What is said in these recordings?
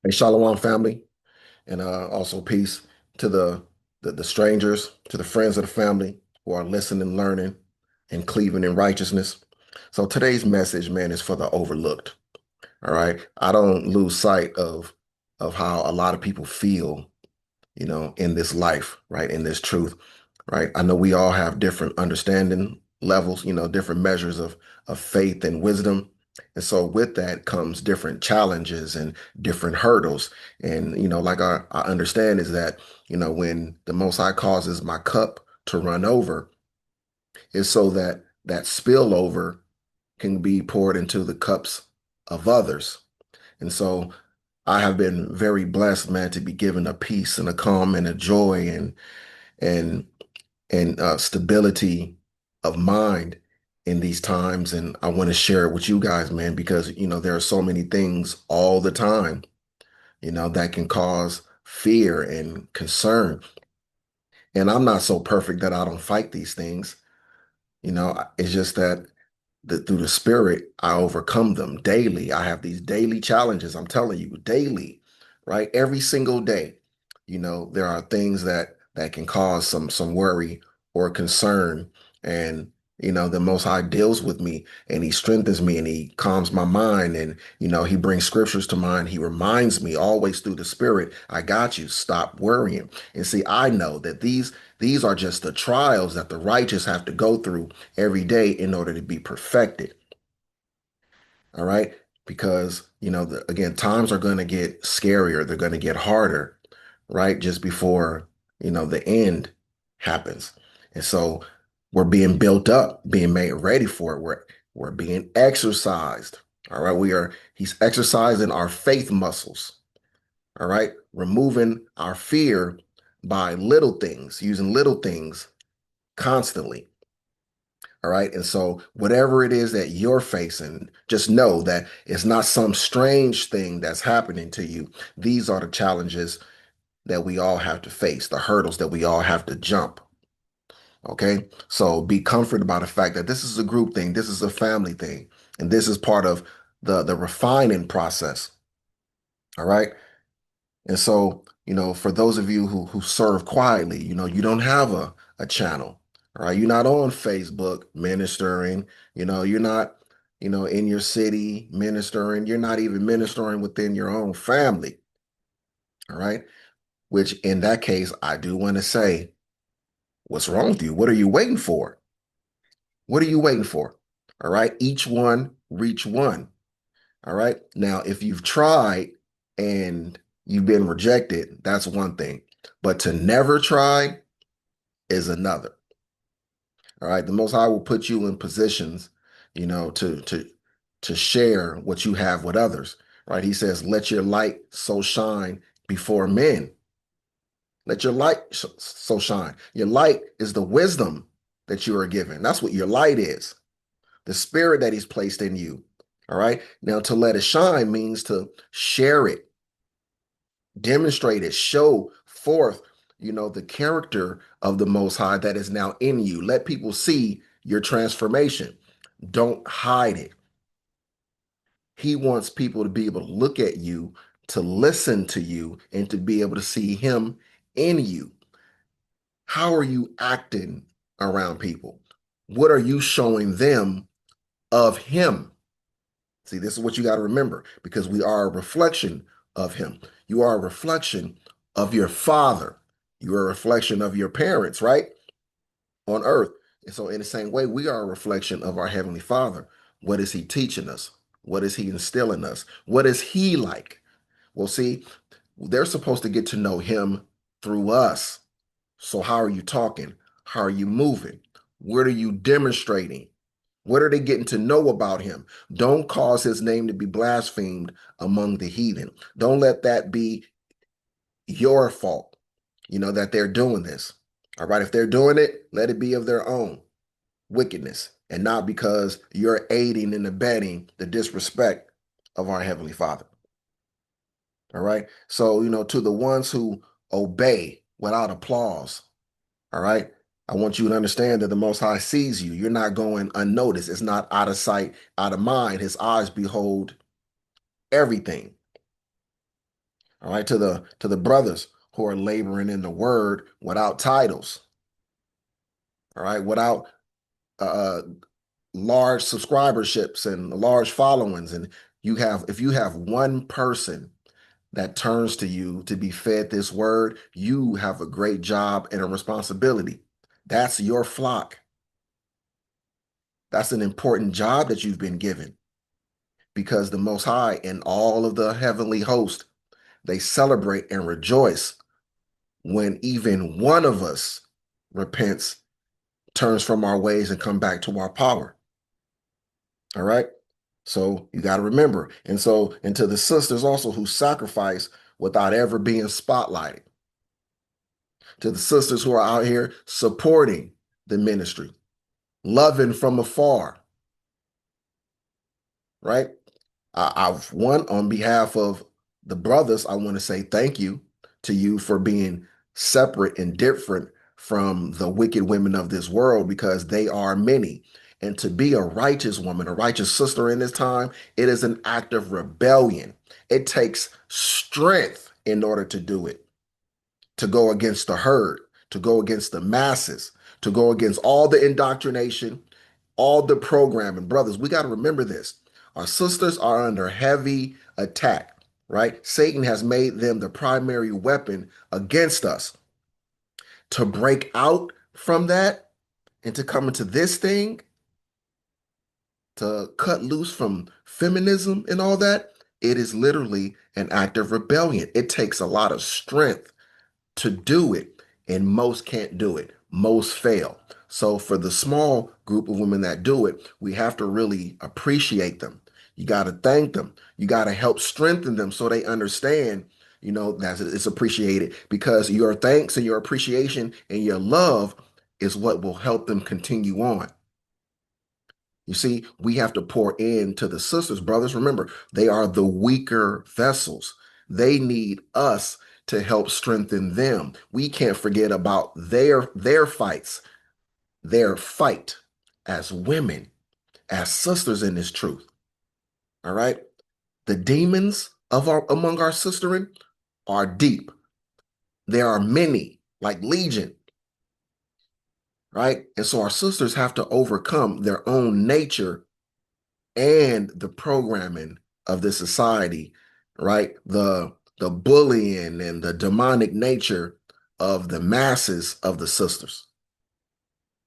Hey, Shalom family, and also peace to the strangers, to the friends of the family who are listening, learning, and cleaving in righteousness. So today's message, man, is for the overlooked. All right, I don't lose sight of how a lot of people feel, in this life, right, in this truth, right. I know we all have different understanding levels, different measures of faith and wisdom. And so with that comes different challenges and different hurdles. And, like I understand is that, when the Most High causes my cup to run over, is so that that spillover can be poured into the cups of others. And so I have been very blessed, man, to be given a peace and a calm and a joy and stability of mind in these times. And I want to share it with you guys, man, because there are so many things all the time, that can cause fear and concern. And I'm not so perfect that I don't fight these things. It's just that through the spirit, I overcome them daily. I have these daily challenges. I'm telling you, daily, right? Every single day, there are things that can cause some worry or concern. And, the Most High deals with me and he strengthens me and he calms my mind. And, he brings scriptures to mind. He reminds me always through the spirit, I got you. Stop worrying. And see, I know that these are just the trials that the righteous have to go through every day in order to be perfected. All right. Because, again, times are going to get scarier. They're going to get harder, right? Just before, the end happens. And so we're being built up, being made ready for it. We're being exercised. All right. He's exercising our faith muscles. All right. Removing our fear by little things, using little things constantly. All right. And so, whatever it is that you're facing, just know that it's not some strange thing that's happening to you. These are the challenges that we all have to face, the hurdles that we all have to jump. Okay. So, be comforted by the fact that this is a group thing, this is a family thing, and this is part of the refining process. All right. And so, for those of you who serve quietly, you don't have a channel, all right? You're not on Facebook ministering, you're not, in your city ministering, you're not even ministering within your own family, all right? Which in that case, I do want to say, what's wrong with you? What are you waiting for? What are you waiting for? All right? Each one, reach one. All right. Now, if you've tried and you've been rejected, that's one thing. But to never try is another. All right. The Most High will put you in positions, to share what you have with others. Right. He says, let your light so shine before men. Let your light so shine. Your light is the wisdom that you are given. That's what your light is. The spirit that he's placed in you. All right. Now, to let it shine means to share it, demonstrate it, show forth, the character of the Most High that is now in you. Let people see your transformation. Don't hide it. He wants people to be able to look at you, to listen to you, and to be able to see him in you. How are you acting around people? What are you showing them of him? See, this is what you got to remember because we are a reflection of him. You are a reflection of your father. You are a reflection of your parents, right? On earth. And so, in the same way, we are a reflection of our Heavenly Father. What is he teaching us? What is he instilling us? What is he like? Well, see, they're supposed to get to know him through us. So, how are you talking? How are you moving? What are you demonstrating? What are they getting to know about him? Don't cause his name to be blasphemed among the heathen. Don't let that be your fault, that they're doing this. All right. If they're doing it, let it be of their own wickedness and not because you're aiding and abetting the disrespect of our Heavenly Father. All right. So, to the ones who obey without applause, all right. I want you to understand that the Most High sees you. You're not going unnoticed. It's not out of sight, out of mind. His eyes behold everything. All right, to the brothers who are laboring in the word without titles, all right, without uh, large subscriberships and large followings, and if you have one person that turns to you to be fed this word, you have a great job and a responsibility. That's your flock. That's an important job that you've been given because the Most High and all of the heavenly host, they celebrate and rejoice when even one of us repents, turns from our ways, and come back to our power. All right. So you got to remember. And to the sisters also who sacrifice without ever being spotlighted, to the sisters who are out here supporting the ministry, loving from afar, right? I've one on behalf of the brothers, I want to say thank you to you for being separate and different from the wicked women of this world because they are many. And to be a righteous woman, a righteous sister in this time, it is an act of rebellion. It takes strength in order to do it, to go against the herd, to go against the masses, to go against all the indoctrination, all the programming. Brothers, we got to remember this. Our sisters are under heavy attack, right? Satan has made them the primary weapon against us. To break out from that and to come into this thing, to cut loose from feminism and all that, it is literally an act of rebellion. It takes a lot of strength to do it, and most can't do it. Most fail. So for the small group of women that do it, we have to really appreciate them. You got to thank them. You got to help strengthen them so they understand, that it's appreciated because your thanks and your appreciation and your love is what will help them continue on. You see, we have to pour into the sisters, brothers. Remember, they are the weaker vessels. They need us to help strengthen them. We can't forget about their fights, their fight as women, as sisters in this truth. All right. The demons among our sistering are deep. There are many, like legion, right? And so our sisters have to overcome their own nature and the programming of this society, right? The bullying and the demonic nature of the masses of the sisters.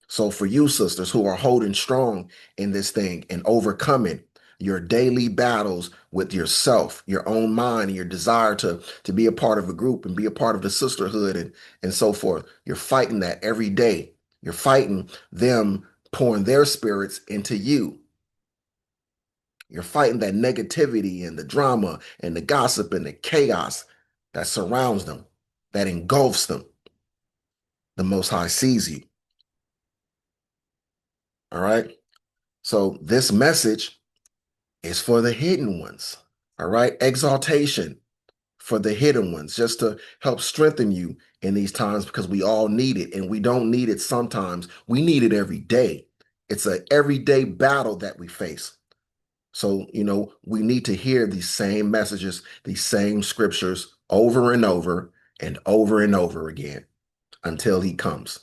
So for you sisters who are holding strong in this thing and overcoming your daily battles with yourself, your own mind, and your desire to be a part of a group and be a part of the sisterhood and so forth. You're fighting that every day. You're fighting them pouring their spirits into you. You're fighting that negativity and the drama and the gossip and the chaos that surrounds them, that engulfs them. The Most High sees you. All right. So this message is for the hidden ones. All right. Exaltation for the hidden ones, just to help strengthen you in these times because we all need it and we don't need it sometimes. We need it every day. It's an everyday battle that we face. So, we need to hear these same messages, these same scriptures over and over again until he comes.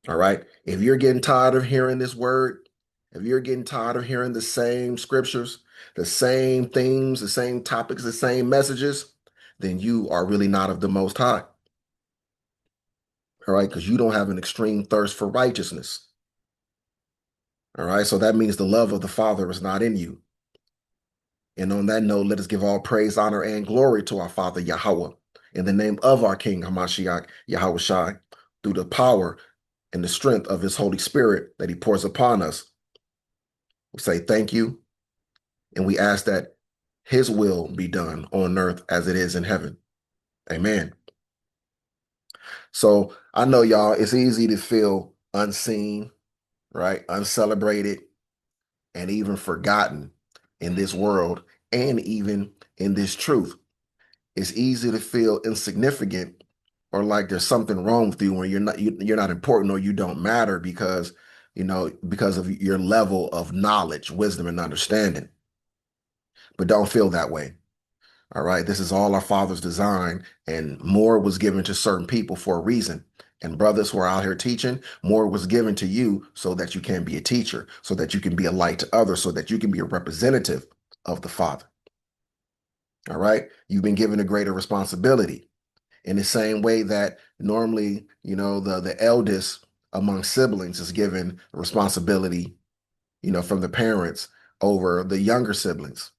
All right. If you're getting tired of hearing this word, if you're getting tired of hearing the same scriptures, the same themes, the same topics, the same messages, then you are really not of the Most High. All right. Because you don't have an extreme thirst for righteousness. All right. So that means the love of the Father is not in you. And on that note, let us give all praise, honor, and glory to our Father Yahawah in the name of our King Hamashiach Yahawashi, through the power and the strength of his Holy Spirit that he pours upon us. We say thank you, and we ask that his will be done on earth as it is in heaven. Amen. So I know, y'all, it's easy to feel unseen, right? Uncelebrated, and even forgotten in this world and even in this truth. It's easy to feel insignificant or like there's something wrong with you when you're not important or you don't matter because of your level of knowledge, wisdom, and understanding. But don't feel that way. All right. This is all our Father's design, and more was given to certain people for a reason. And brothers who are out here teaching, more was given to you so that you can be a teacher, so that you can be a light to others, so that you can be a representative of the Father. All right. You've been given a greater responsibility in the same way that normally, the eldest among siblings is given responsibility, from the parents over the younger siblings.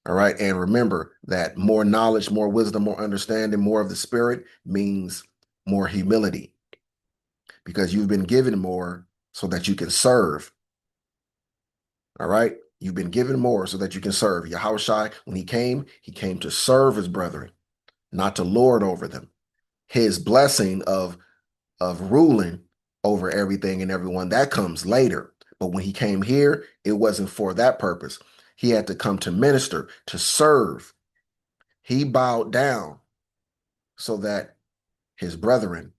All right. And remember that more knowledge, more wisdom, more understanding, more of the spirit means more humility because you've been given more so that you can serve. All right. You've been given more so that you can serve. Yahawashi, when he came to serve his brethren, not to lord over them. His blessing of ruling over everything and everyone, that comes later. But when he came here, it wasn't for that purpose. He had to come to minister, to serve. He bowed down so that his brethren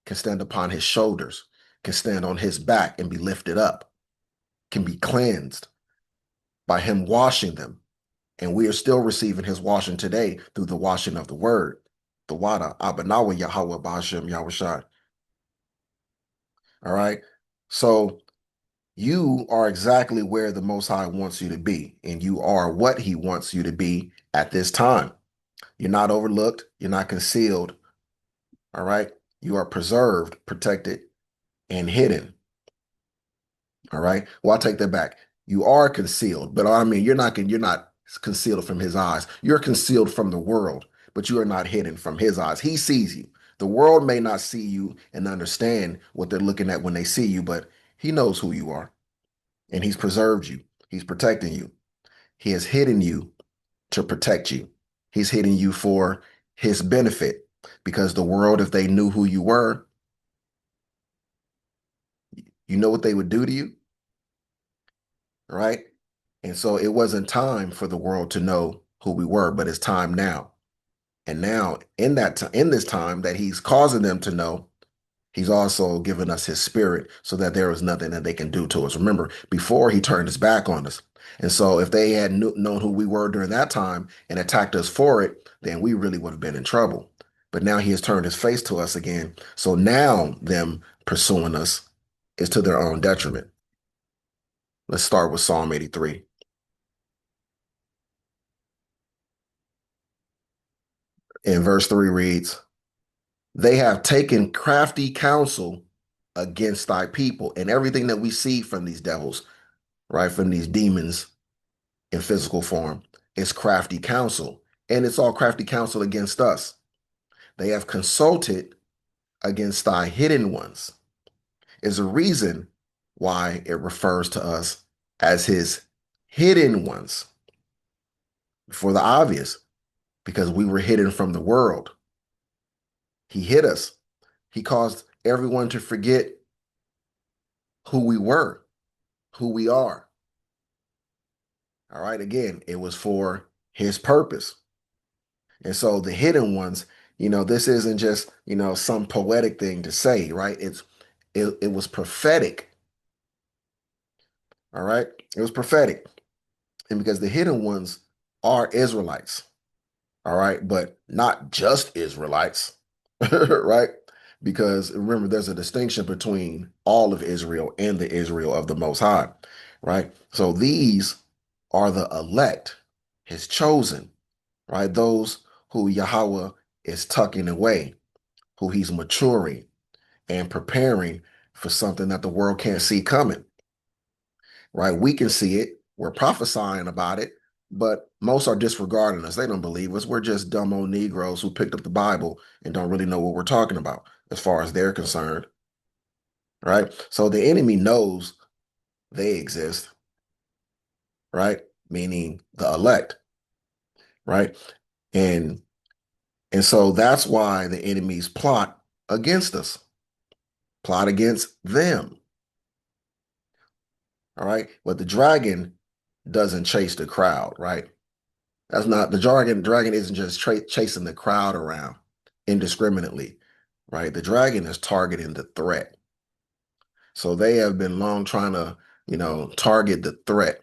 can stand upon his shoulders, can stand on his back and be lifted up, can be cleansed by him washing them. And we are still receiving his washing today through the washing of the word, the water, Abanawa Yahawah Bashem Yahawashi. All right. So you are exactly where the Most High wants you to be, and you are what he wants you to be at this time. You're not overlooked. You're not concealed. All right. You are preserved, protected, and hidden. All right. Well, I'll take that back. You are concealed, but I mean, you're not concealed from his eyes. You're concealed from the world, but you are not hidden from his eyes. He sees you. The world may not see you and understand what they're looking at when they see you, but he knows who you are, and he's preserved you. He's protecting you. He has hidden you to protect you. He's hidden you for his benefit because the world, if they knew who you were, you know what they would do to you, right? And so it wasn't time for the world to know who we were, but it's time now. And now in this time that he's causing them to know, he's also given us his spirit so that there is nothing that they can do to us. Remember, before he turned his back on us. And so if they had known who we were during that time and attacked us for it, then we really would have been in trouble. But now he has turned his face to us again. So now them pursuing us is to their own detriment. Let's start with Psalm 83. And verse 3 reads, they have taken crafty counsel against thy people. And everything that we see from these devils, right, from these demons in physical form, is crafty counsel. And it's all crafty counsel against us. They have consulted against thy hidden ones. Is a reason why it refers to us as his hidden ones for the obvious, because we were hidden from the world. He hid us. He caused everyone to forget who we were, who we are. All right. Again, it was for his purpose. And so the hidden ones, this isn't just, some poetic thing to say, right? It was prophetic. All right. It was prophetic. And because the hidden ones are Israelites. All right. But not just Israelites, right? Because remember, there's a distinction between all of Israel and the Israel of the Most High, right? So these are the elect, his chosen, right? Those who Yahawah is tucking away, who he's maturing and preparing for something that the world can't see coming, right? We can see it. We're prophesying about it, but most are disregarding us. They don't believe us. We're just dumb old Negroes who picked up the Bible and don't really know what we're talking about as far as they're concerned, right? So the enemy knows they exist, right? Meaning the elect, right? And and so that's why the enemies plot against us, plot against them. All right. But the dragon doesn't chase the crowd, right? That's not the dragon isn't just chasing the crowd around indiscriminately, right? The dragon is targeting the threat. So they have been long trying to, target the threat.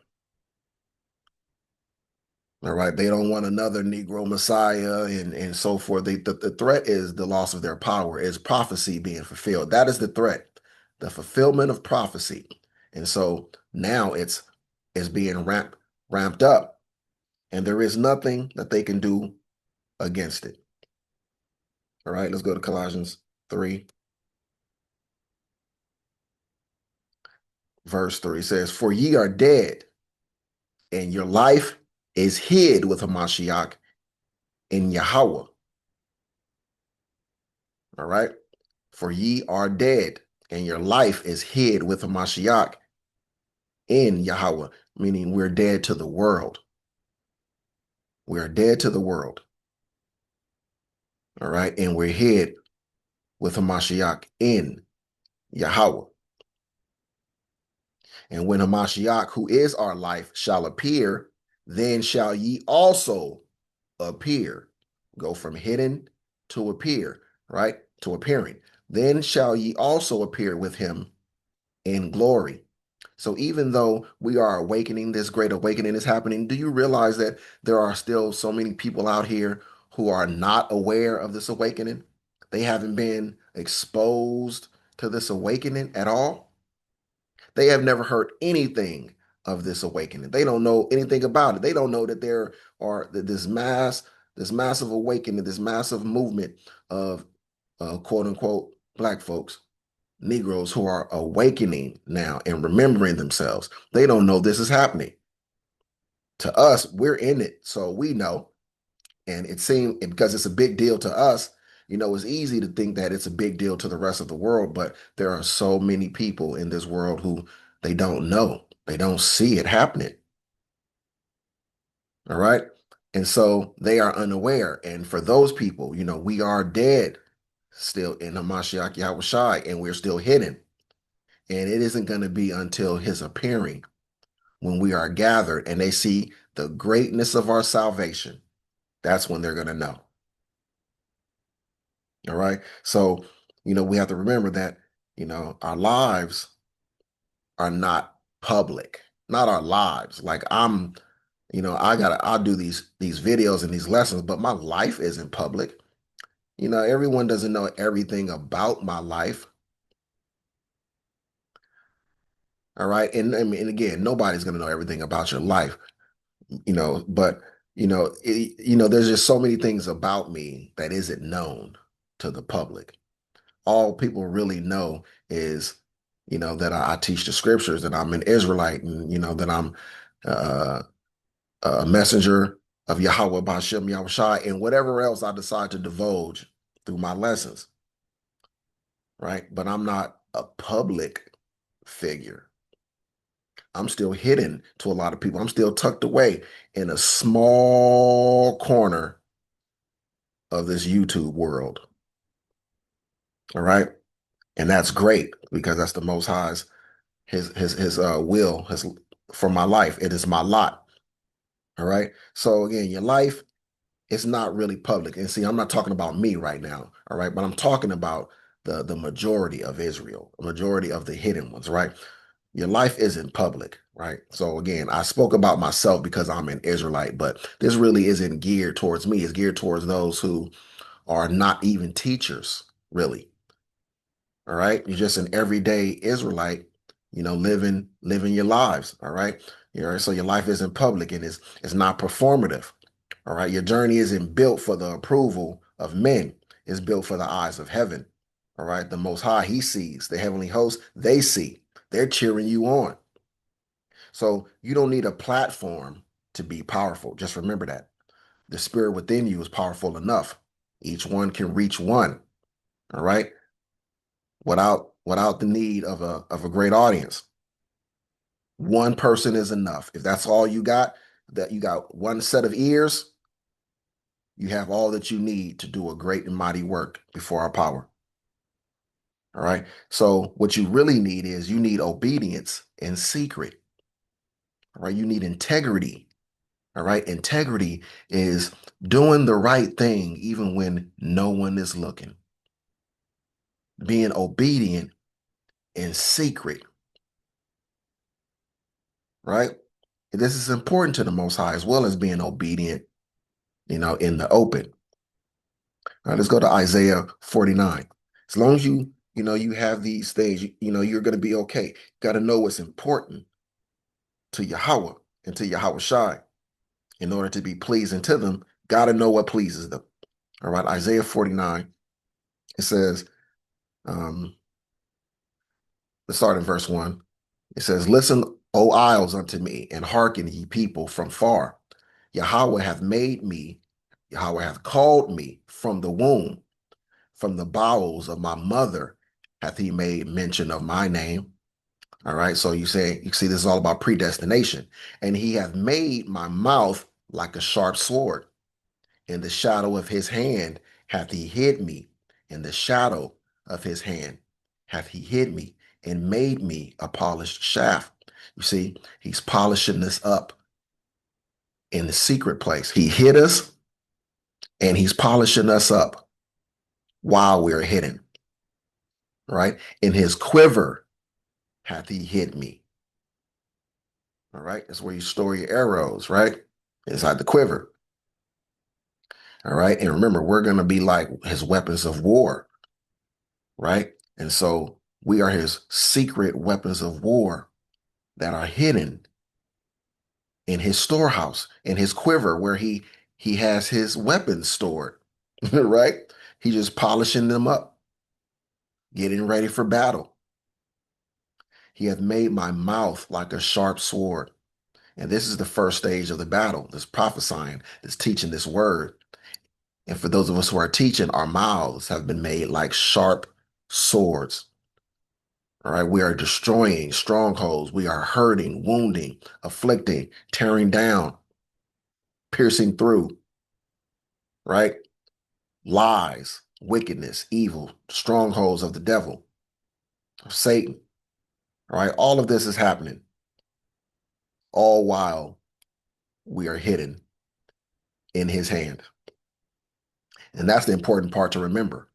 All right. They don't want another Negro Messiah and so forth. The threat is the loss of their power, is prophecy being fulfilled. That is the threat, the fulfillment of prophecy. And so now it's being ramped up, and there is nothing that they can do against it. All right, let's go to Colossians 3, verse 3. It says, "For ye are dead, and your life is hid with Hamashiach in Yahawah." All right. For ye are dead, and your life is hid with Hamashiach in Yahawah, meaning we're dead to the world. We are dead to the world. All right. And we're hid with Hamashiach in Yahawah. And when Hamashiach, who is our life, shall appear, then shall ye also appear. Go from hidden to appear, right? To appearing. Then shall ye also appear with him in glory. So even though we are awakening, this great awakening is happening, do you realize that there are still so many people out here who are not aware of this awakening? They haven't been exposed to this awakening at all. They have never heard anything of this awakening. They don't know anything about it. They don't know that there are this massive awakening, this massive movement of quote unquote black folks, Negroes who are awakening now and remembering themselves. They don't know this is happening. To us, we're in it, so we know. And it seemed because it's a big deal to us, it's easy to think that it's a big deal to the rest of the world, but there are so many people in this world who they don't know. They don't see it happening. All right. And so they are unaware. And for those people, we are dead still in Hamashiach Yahawashi, and we're still hidden. And it isn't going to be until his appearing when we are gathered and they see the greatness of our salvation. That's when they're going to know. All right. So, we have to remember that, our lives are not public, not our lives. Like I'll do these videos and these lessons, but my life isn't public. Everyone doesn't know everything about my life. All right. And I mean, and again, nobody's going to know everything about your life, but there's just so many things about me that isn't known to the public. All people really know is, that I teach the scriptures, that I'm an Israelite, and that I'm uh, a messenger of Yahawah Ba'Shem Yahawashi, and whatever else I decide to divulge through my lessons, right? But I'm not a public figure. I'm still hidden to a lot of people. I'm still tucked away in a small corner of this YouTube world. All right. And that's great because that's the Most High's his will his for my life. It is my lot. All right. So again, your life is not really public. And see, I'm not talking about me right now. All right. But I'm talking about the majority of Israel, the majority of the hidden ones, right? Your life isn't public, right? So again, I spoke about myself because I'm an Israelite, but this really isn't geared towards me. It's geared towards those who are not even teachers, really. All right. You're just an everyday Israelite, living your lives. All right. So your life isn't public and it's not performative. All right. Your journey isn't built for the approval of men. It's built for the eyes of heaven. All right. The Most High, he sees. The heavenly hosts, they see. They're cheering you on. So you don't need a platform to be powerful. Just remember that. The spirit within you is powerful enough. Each one can reach one. All right. Without the need of a great audience. One person is enough. If that's all you got, that you got one set of ears, you have all that you need to do a great and mighty work before our power. All right. So what you really need is you need obedience in secret. All right. You need integrity. All right. Integrity is doing the right thing even when no one is looking. Being obedient in secret. Right. This is important to the Most High as well as being obedient, in the open. All right, let's go to Isaiah 49. As long as you have these things, you're going to be okay. You got to know what's important to Yahawah and to Yahawashi in order to be pleasing to them. Got to know what pleases them. All right, Isaiah 49, it says, um, let's start in verse 1. It says, listen, O isles, unto me, and hearken, ye people from far. Yahawah hath made me, Yahawah hath called me from the womb, from the bowels of my mother hath he made mention of my name. All right, so you see, this is all about predestination. And he hath made my mouth like a sharp sword. In the shadow of his hand hath he hid me. In the shadow of his hand hath he hid me and made me a polished shaft. You see, he's polishing us up in the secret place. He hid us and he's polishing us up while we're hidden, right? In his quiver hath he hid me. All right, that's where you store your arrows, right? Inside the quiver. All right, and remember, we're going to be like his weapons of war, right? And so we are his secret weapons of war that are hidden in his storehouse, in his quiver, where he has his weapons stored, right? He's just polishing them up, getting ready for battle. He hath made my mouth like a sharp sword. And this is the first stage of the battle, this prophesying, this teaching this word. And for those of us who are teaching, our mouths have been made like sharp swords. All right, we are destroying strongholds. We are hurting, wounding, afflicting, tearing down, piercing through, right? Lies, wickedness, evil, strongholds of the devil, of Satan. All right, all of this is happening, all while we are hidden in his hand. And that's the important part to remember.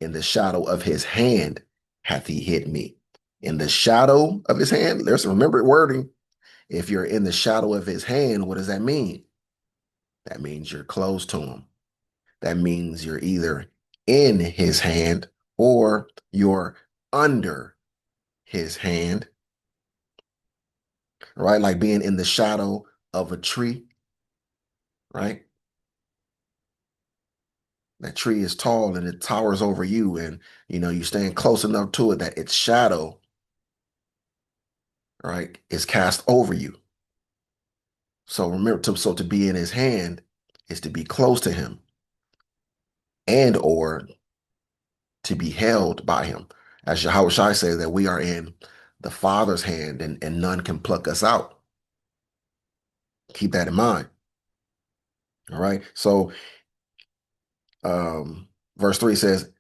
In the shadow of his hand hath he hid me. In the shadow of his hand, there's remember wording. If you're in the shadow of his hand, what does that mean? That means you're close to him. That means you're either in his hand or you're under his hand, right? Like being in the shadow of a tree, right? That tree is tall and it towers over you, and you stand close enough to it that its shadow, right, is cast over you. So remember, to be in his hand is to be close to him and or to be held by him. As Yahawashi says that we are in the Father's hand and none can pluck us out. Keep that in mind. All right. So verse 3 says,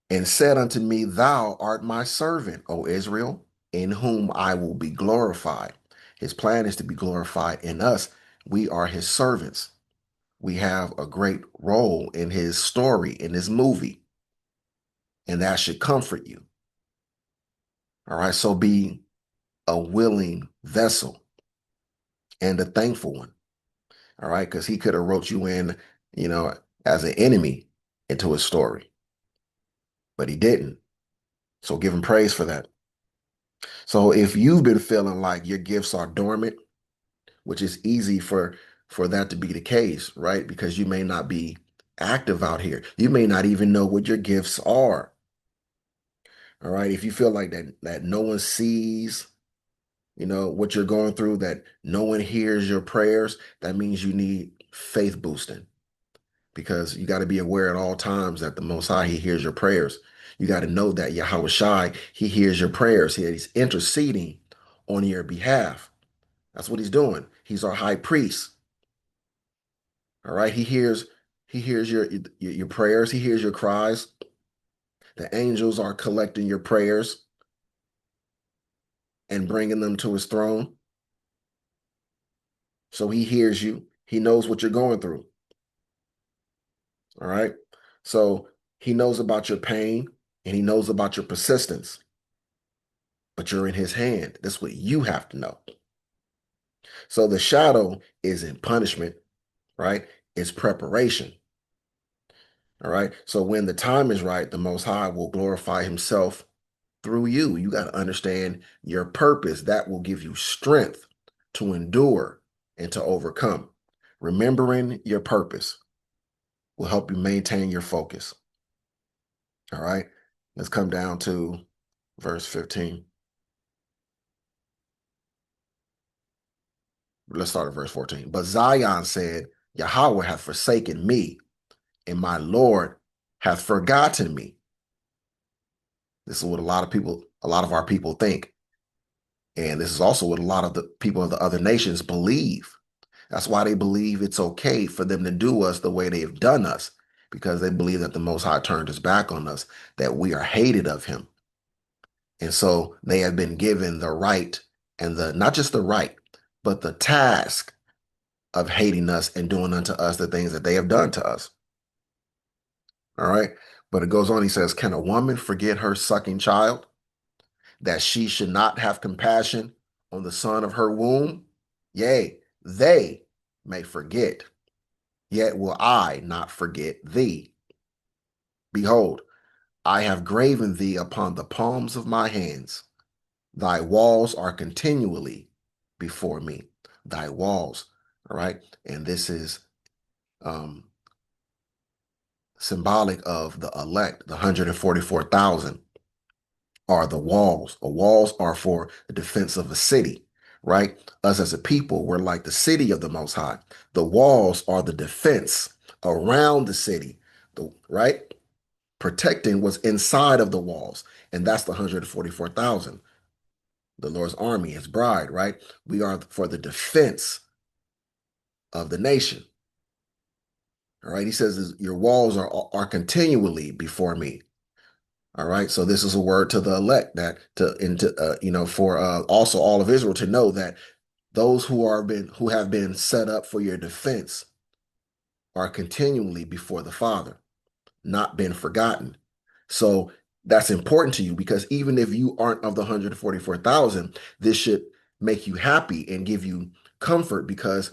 and said unto me, thou art my servant, O Israel, in whom I will be glorified. His plan is to be glorified in us. We are his servants. We have a great role in his story, in his movie, and that should comfort you. All right, so be a willing vessel and a thankful one. All right, because he could have wrote you in, you know, as an enemy into his story, but he didn't. So give him praise for that. So if you've been feeling like your gifts are dormant, which is easy for that to be the case, right? Because you may not be active out here. You may not even know what your gifts are. All right. If you feel like that no one sees, what you're going through, that no one hears your prayers, that means you need faith boosting, because you got to be aware at all times that the Most High, he hears your prayers. You got to know that Yahawashi, he hears your prayers. He's interceding on your behalf. That's what he's doing. He's our high priest. All right. He hears your prayers. He hears your cries. The angels are collecting your prayers and bringing them to his throne. So he hears you. He knows what you're going through. All right. So he knows about your pain and he knows about your persistence, but you're in his hand. That's what you have to know. So the shadow isn't punishment, right? It's preparation. All right. So when the time is right, the Most High will glorify Himself through you. You got to understand your purpose. That will give you strength to endure and to overcome. Remembering your purpose will help you maintain your focus. All right. Let's come down to verse 15. Let's start at verse 14. But Zion said, Yahawah hath forsaken me, and my Lord hath forgotten me. This is what a lot of our people think. And this is also what a lot of the people of the other nations believe. That's why they believe it's okay for them to do us the way they've done us, because they believe that the Most High turned his back on us, that we are hated of him. And so they have been given the right and not just the right, but the task of hating us and doing unto us the things that they have done to us. All right. But it goes on, he says, can a woman forget her sucking child, that she should not have compassion on the son of her womb? Yea, they may forget, yet will I not forget thee. Behold, I have graven thee upon the palms of my hands. Thy walls are continually before me. Thy walls, all right? And this is um, symbolic of the elect, the 144,000 are the walls. The walls are for the defense of a city, right? Us as a people, we're like the city of the Most High. The walls are the defense around the city, right? Protecting what's inside of the walls. And that's the 144,000, the Lord's army, his bride, right? We are for the defense of the nation. All right. He says, your walls are continually before me. All right. So this is a word to the elect that for also all of Israel to know that those who have been set up for your defense are continually before the Father, not been forgotten. So that's important to you, because even if you aren't of the 144,000, this should make you happy and give you comfort, because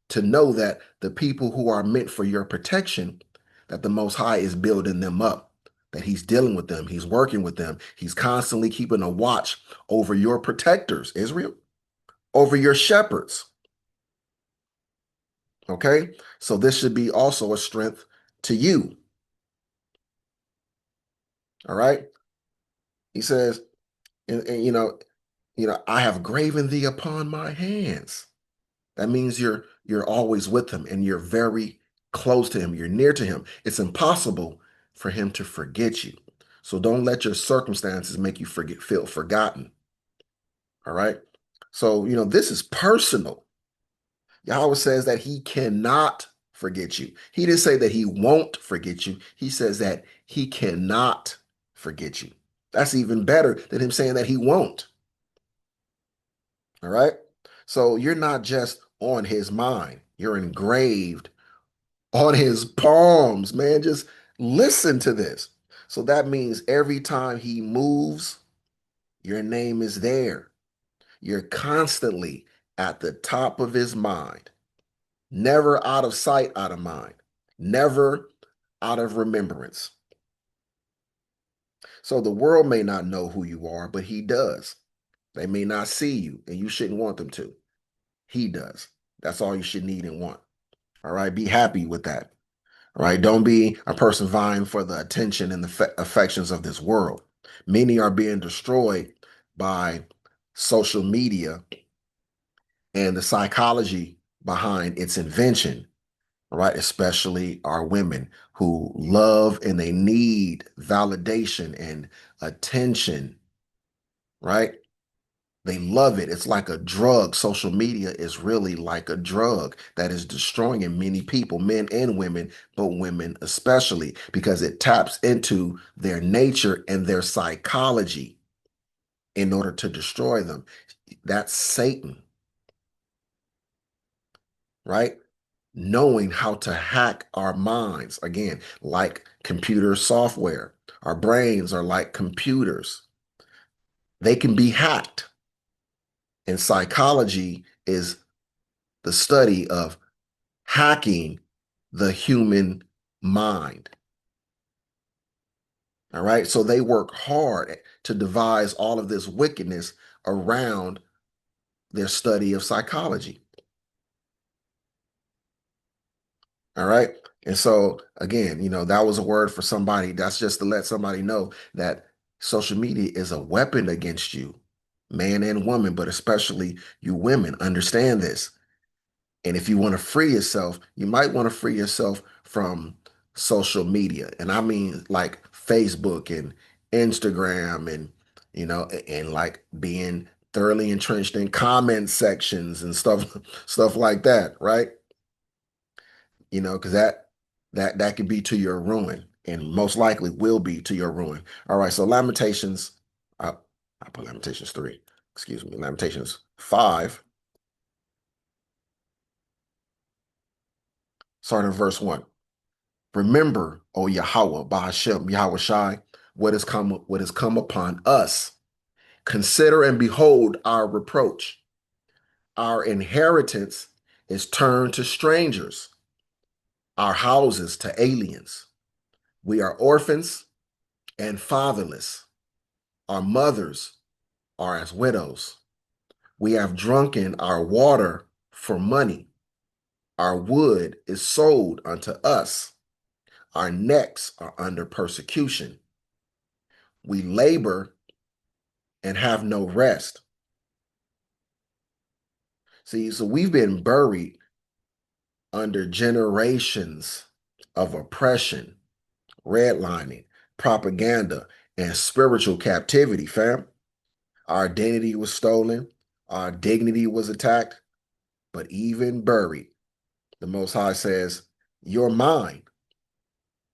to know that the people who are meant for your protection, that the Most High is building them up, that he's dealing with them, he's working with them, he's constantly keeping a watch over your protectors, Israel, over your shepherds. Okay? So this should be also a strength to you. All right? He says, and I have graven thee upon my hands. That means you're always with him and you're very close to him. You're near to him. It's impossible for him to forget you. So don't let your circumstances make you feel forgotten. All right. So, this is personal. Yahweh says that he cannot forget you. He didn't say that he won't forget you. He says that he cannot forget you. That's even better than him saying that he won't. All right. So you're not just on his mind, you're engraved on his palms, man. Just listen to this. So that means every time he moves, your name is there. You're constantly at the top of his mind, never out of sight, out of mind, never out of remembrance. So the world may not know who you are, but he does. They may not see you, and you shouldn't want them to. He does. That's all you should need and want. All right. Be happy with that. All right. Don't be a person vying for the attention and the affections of this world. Many are being destroyed by social media and the psychology behind its invention. All right. Especially our women who love and they need validation and attention. Right. They love it. It's like a drug. Social media is really like a drug that is destroying many people, men and women, but women especially, because it taps into their nature and their psychology in order to destroy them. That's Satan, right? Knowing how to hack our minds, again, like computer software. Our brains are like computers. They can be hacked. And psychology is the study of hacking the human mind. All right. So they work hard to devise all of this wickedness around their study of psychology. All right. And so, again, that was a word for somebody. That's just to let somebody know that social media is a weapon against you, man and woman, but especially you women. Understand this. And if you want to free yourself, you might want to free yourself from social media. And I mean like Facebook and Instagram and like being thoroughly entrenched in comment sections and stuff like that, right? Because that could be to your ruin and most likely will be to your ruin. All right, so Lamentations, I, I put Lamentations 3, excuse me, Lamentations 5, starting in verse 1. Remember, O Yahawah, Bahashem, Yahawashi, what has come upon us. Consider and behold our reproach. Our inheritance is turned to strangers, our houses to aliens. We are orphans and fatherless. Our mothers are as widows. We have drunken our water for money. Our wood is sold unto us. Our necks are under persecution. We labor and have no rest. See, so we've been buried under generations of oppression, redlining, propaganda, and spiritual captivity, fam. Our identity was stolen, our dignity was attacked, but even buried, the Most High says, "You're mine,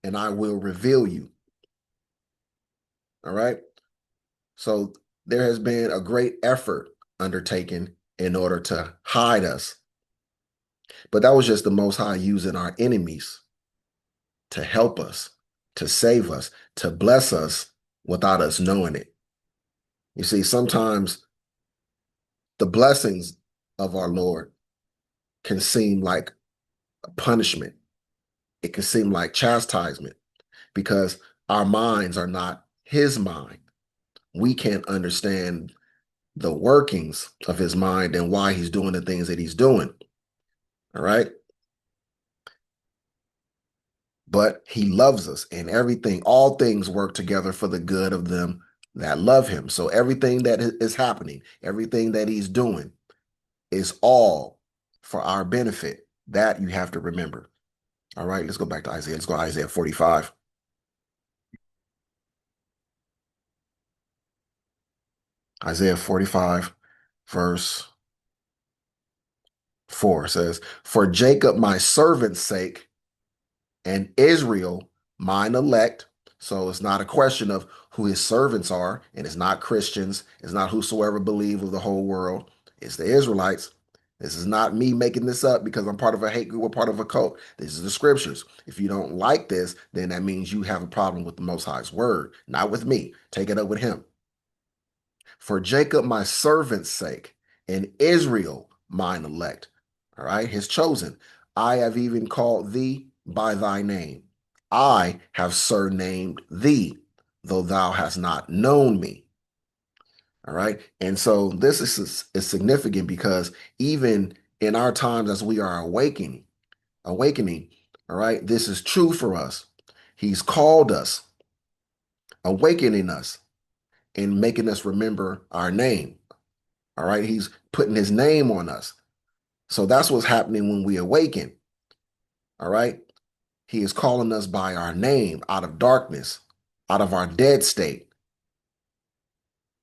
and I will reveal you." All right? So there has been a great effort undertaken in order to hide us. But that was just the Most High using our enemies to help us, to save us, to bless us without us knowing it. You see, sometimes the blessings of our Lord can seem like a punishment. It can seem like chastisement because our minds are not his mind. We can't understand the workings of his mind and why he's doing the things that he's doing. All right. But he loves us, and everything, all things work together for the good of them that love him. So everything that is happening, everything that he's doing is all for our benefit. That you have to remember. All right, let's go back to Isaiah. Let's go to Isaiah 45. Isaiah 45, verse 4 says, "For Jacob, my servant's sake, and Israel, mine elect." So it's not a question of who his servants are, and it's not Christians, it's not whosoever believe of the whole world, it's the Israelites. This is not me making this up because I'm part of a hate group or part of a cult. This is the scriptures. If you don't like this, then that means you have a problem with the Most High's word, not with me. Take it up with him. "For Jacob, my servant's sake, and Israel, mine elect." All right, his chosen. "I have even called thee by thy name. I have surnamed thee, though thou hast not known me." All right. And so this is significant because even in our times as we are awakening, all right, this is true for us. He's called us, awakening us, and making us remember our name. All right. He's putting his name on us. So that's what's happening when we awaken. All right. He is calling us by our name out of darkness, out of our dead state.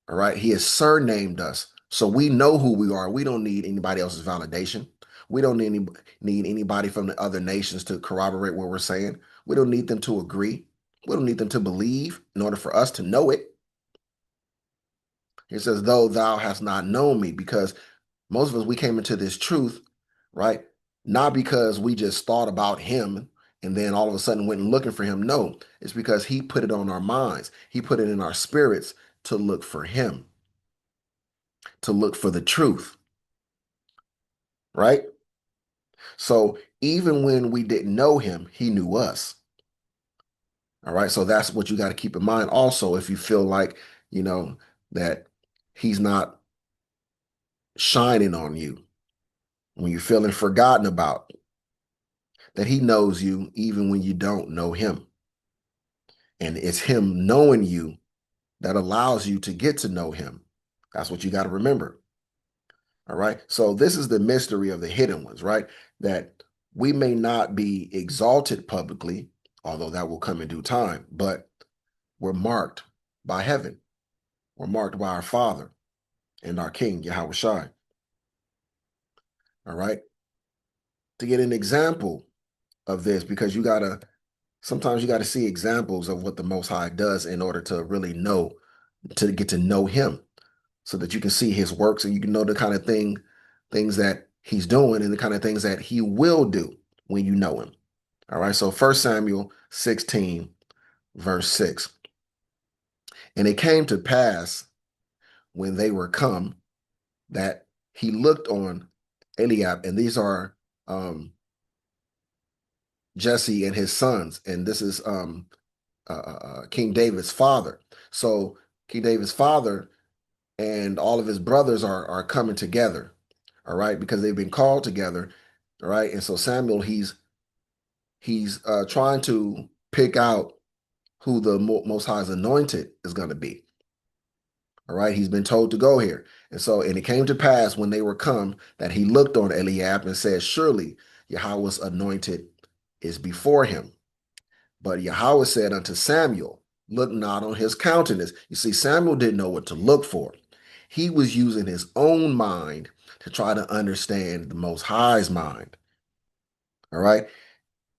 All right. He has surnamed us. So we know who we are. We don't need anybody else's validation. We don't need anybody from the other nations to corroborate what we're saying. We don't need them to agree. We don't need them to believe in order for us to know it. He says, "Though thou hast not known me," because most of us, we came into this truth, right? Not because we just thought about him and then all of a sudden went and looking for him. No, it's because he put it on our minds. He put it in our spirits to look for him, to look for the truth, right? So even when we didn't know him, he knew us. All right. So that's what you got to keep in mind. Also, if you feel like, you know, that he's not shining on you, when you're feeling forgotten about, that he knows you even when you don't know him. And it's him knowing you that allows you to get to know him. That's what you got to remember. All right. So this is the mystery of the hidden ones, right? That we may not be exalted publicly, although that will come in due time, but we're marked by heaven. We're marked by our Father and our King, Yahawashi. All right. To get an example of this, because sometimes you gotta see examples of what the Most High does in order to really know, to get to know him, so that you can see his works and you can know the kind of things that he's doing and the kind of things that he will do when you know him. All right. So 1 Samuel 16, verse 6. And it came to pass when they were come that he looked on Eliab, and these are Jesse and his sons, and this is King David's father. So King David's father and all of his brothers are coming together, all right, because they've been called together, all right. And so Samuel, he's trying to pick out who the Most High's anointed is going to be. All right, he's been told to go here. And it came to pass when they were come that he looked on Eliab and said, surely Yahweh's anointed is before him. But Yahweh said unto Samuel, look not on his countenance. You see, Samuel didn't know what to look for. He was using his own mind to try to understand the Most High's mind. All right.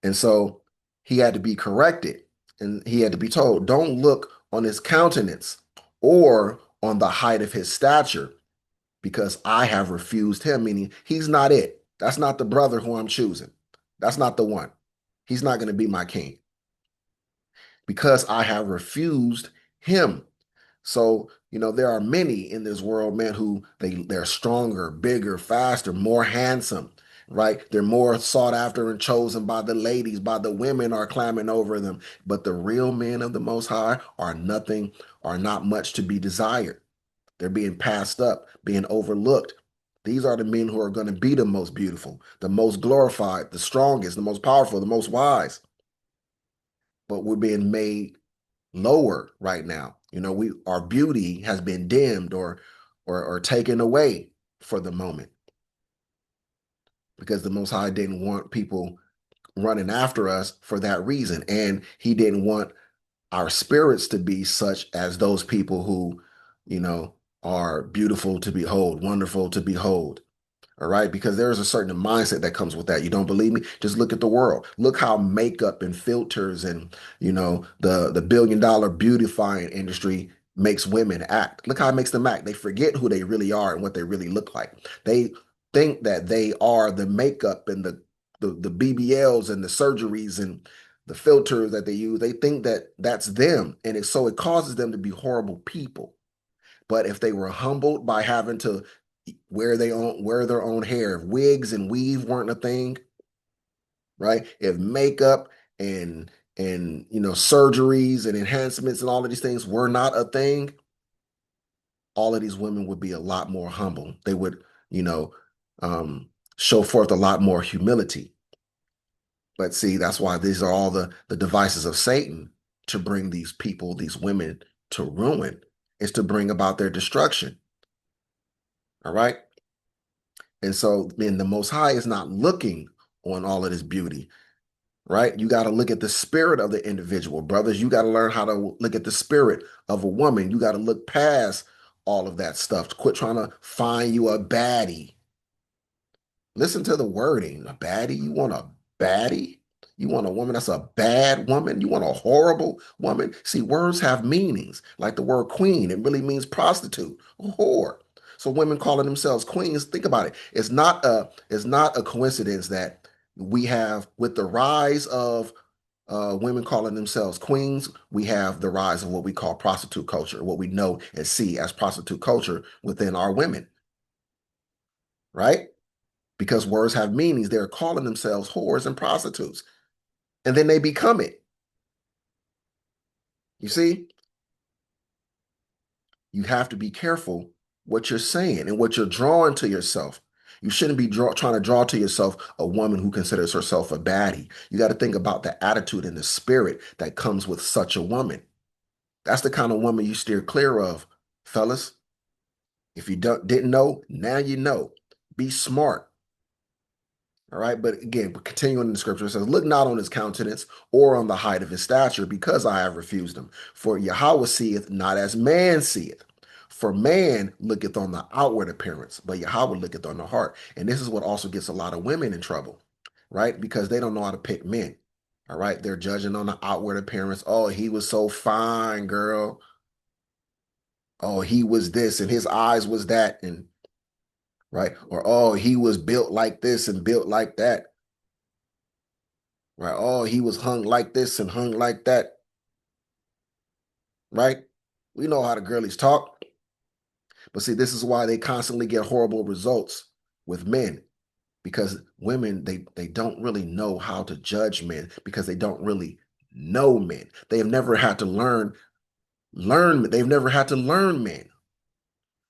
And so he had to be corrected and he had to be told, don't look on his countenance or on the height of his stature, because I have refused him, meaning he's not it. That's not the brother who I'm choosing. That's not the one. He's not going to be my king because I have refused him. So, there are many in this world, man, who they're stronger, bigger, faster, more handsome, right? They're more sought after and chosen by the ladies, by the women are clamoring over them. But the real men of the Most High are nothing, are not much to be desired. They're being passed up, being overlooked. These are the men who are going to be the most beautiful, the most glorified, the strongest, the most powerful, the most wise. But we're being made lower right now. Our beauty has been dimmed or taken away for the moment because the Most High didn't want people running after us for that reason. And he didn't want our spirits to be such as those people who, are beautiful to behold, wonderful to behold. All right, because there's a certain mindset that comes with that. You don't believe me? Just look at the world. Look how makeup and filters and the $1 billion beautifying industry makes women act. Look how it makes them act. They forget who they really are and what they really look like. They think that they are the makeup and the BBLs and the surgeries and the filters that they use. They think that that's them, and it causes them to be horrible people. But if they were humbled by having to wear their own hair, if wigs and weave weren't a thing, right? If makeup and surgeries and enhancements and all of these things were not a thing, all of these women would be a lot more humble. They would, you know, um, show forth a lot more humility. But see, that's why these are all the devices of Satan to bring these people, these women to ruin, is to bring about their destruction. All right. And so then the Most High is not looking on all of this beauty, right? You got to look at the spirit of the individual. Brothers, you got to learn how to look at the spirit of a woman. You got to look past all of that stuff. Quit trying to find you a baddie. Listen to the wording. A baddie? You want a baddie? You want a woman that's a bad woman? You want a horrible woman? See, words have meanings. Like the word queen, it really means prostitute, whore. So women calling themselves queens, think about it. It's not a coincidence that we have, with the rise of women calling themselves queens, we have the rise of what we call prostitute culture, what we know and see as prostitute culture within our women, right? because words have meanings. They're calling themselves whores and prostitutes, and then they become it. You see, you have to be careful what you're saying and what you're drawing to yourself. You shouldn't be trying to draw to yourself a woman who considers herself a baddie. You got to think about the attitude and the spirit that comes with such a woman. That's the kind of woman you steer clear of, fellas. If you didn't know, now you know. Be smart. All right. But again, continuing in the scripture, it says, look not on his countenance or on the height of his stature, because I have refused him. For Yahawah seeth not as man seeth. For man looketh on the outward appearance, but Yahawah looketh on the heart. And this is what also gets a lot of women in trouble, right? Because they don't know how to pick men. All right. They're judging on the outward appearance. Oh, he was so fine, girl. Oh, he was this and his eyes was that. And right. Or, oh, he was built like this and built like that. Right. Oh, he was hung like this and hung like that. Right. We know how the girlies talk. But see, this is why they constantly get horrible results with men, because women, they don't really know how to judge men because they don't really know men. They have never had to they've never had to learn men.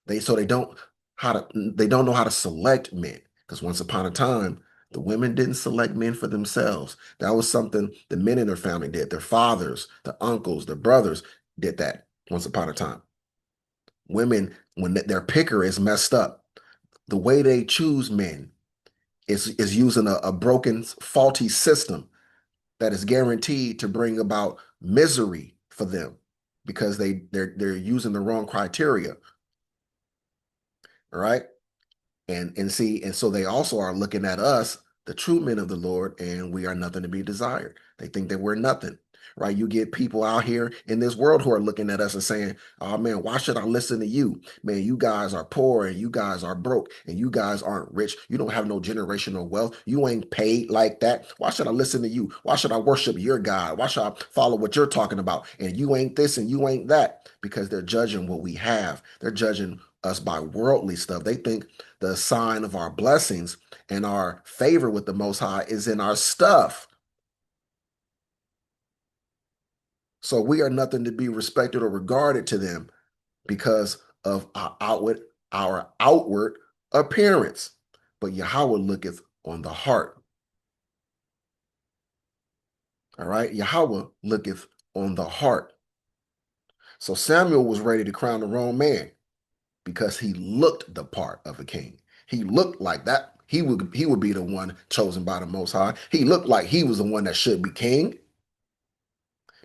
They they don't know how to select men, because once upon a time the women didn't select men for themselves. That was something the men in their family did. Their fathers, the uncles, their brothers did that once upon a time. Women, when their picker is messed up, the way they choose men is using a broken, faulty system that is guaranteed to bring about misery for them, because they're using the wrong criteria. All right. And so they also are looking at us, the true men of the Lord, and we are nothing to be desired. They think that we're nothing, right? You get people out here in this world who are looking at us and saying, oh man, why should I listen to you? Man, you guys are poor and you guys are broke and you guys aren't rich. You don't have no generational wealth. You ain't paid like that. Why should I listen to you? Why should I worship your God? Why should I follow what you're talking about? And you ain't this and you ain't that, because they're judging what we have. They're judging us by worldly stuff. They think the sign of our blessings and our favor with the Most High is in our stuff. So we are nothing to be respected or regarded to them because of our outward appearance. But Yahawah looketh on the heart. All right. Yahawah looketh on the heart. So Samuel was ready to crown the wrong man because he looked the part of a king. He looked like that. He would be the one chosen by the Most High. He looked like he was the one that should be king.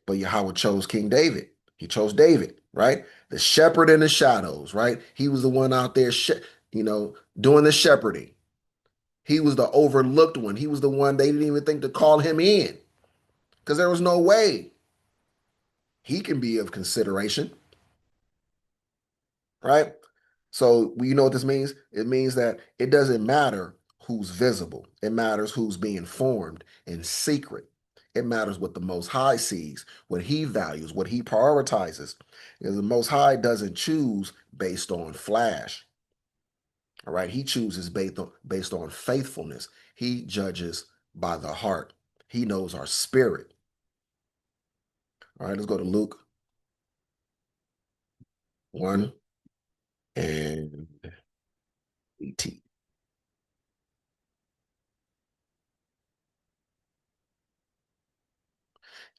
But Yahawah chose King David. He chose David, right? The shepherd in the shadows, right? He was the one out there, doing the shepherding. He was the overlooked one. He was the one they didn't even think to call him in, because there was no way he can be of consideration, right? So you know what this means? It means that it doesn't matter who's visible. It matters who's being formed in secret. It matters what the Most High sees, what he values, what he prioritizes. Because the Most High doesn't choose based on flash. All right. He chooses based on faithfulness. He judges by the heart. He knows our spirit. All right, let's go to Luke 1 and 18.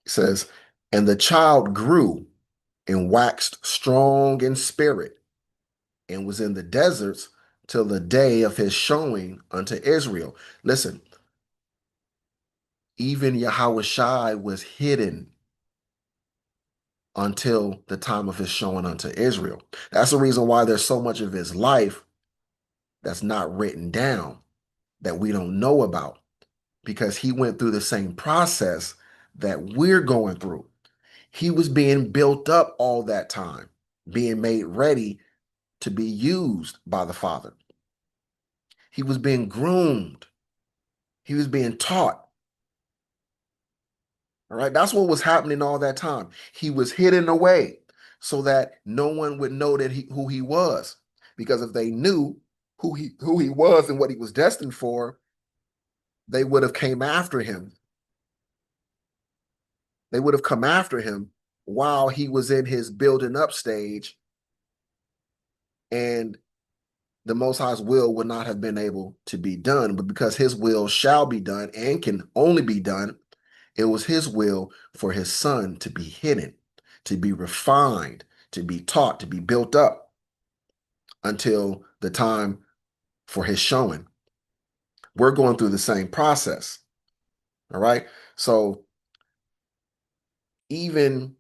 It says, and the child grew and waxed strong in spirit, and was in the deserts till the day of his showing unto Israel. Listen, even Yahawashi was hidden until the time of his showing unto Israel. That's the reason why there's so much of his life that's not written down, that we don't know about, because he went through the same process that we're going through. He was being built up all that time, being made ready to be used by the Father. He was being groomed. He was being taught. All right. That's what was happening all that time. He was hidden away so that no one would know who he was. Because if they knew who he was and what he was destined for, they would have came after him. They would have come after him while he was in his building up stage, and the Most High's will would not have been able to be done. But because his will shall be done and can only be done, it was his will for his son to be hidden, to be refined, to be taught, to be built up until the time for his showing. We're going through the same process. All right. So even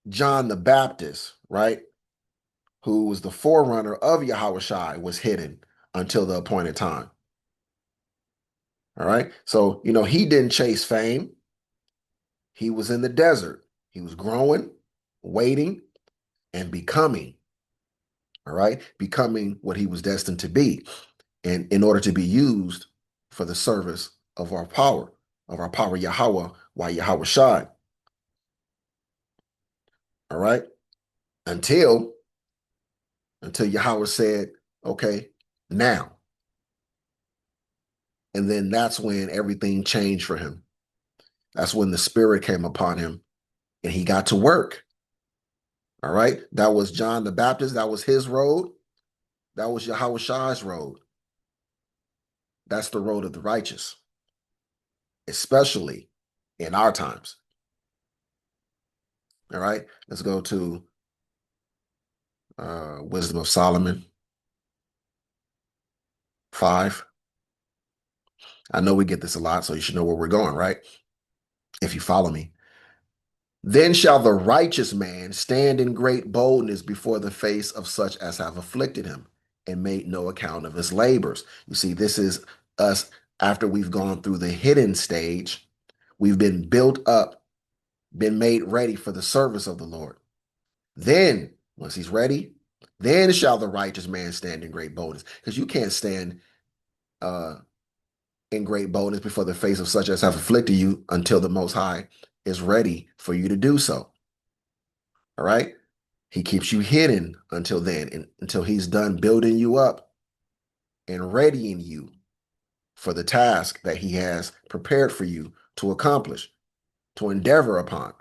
John the Baptist, right, who was the forerunner of Yahawashi, was hidden until the appointed time. All right. So, he didn't chase fame. He was in the desert. He was growing, waiting, and becoming. All right. Becoming what he was destined to be. And in order to be used for the service of our power Yahawah, why Yahawashi. All right. Until Yahweh said, okay, now. And then that's when everything changed for him. That's when the spirit came upon him and he got to work. All right. That was John the Baptist. That was his road. That was Yahawashi's road. That's the road of the righteous, especially in our times. All right. Let's go to Wisdom of Solomon 5. I know we get this a lot, so you should know where we're going, right? If you follow me. Then shall the righteous man stand in great boldness before the face of such as have afflicted him and made no account of his labors. You see, this is us after we've gone through the hidden stage. We've been built up, been made ready for the service of the Lord. Then, once he's ready, then shall the righteous man stand in great boldness. Because you can't stand in great boldness before the face of such as have afflicted you until the Most High is ready for you to do so. All right. He keeps you hidden until then, and until he's done building you up and readying you for the task that he has prepared for you to accomplish, to endeavor upon.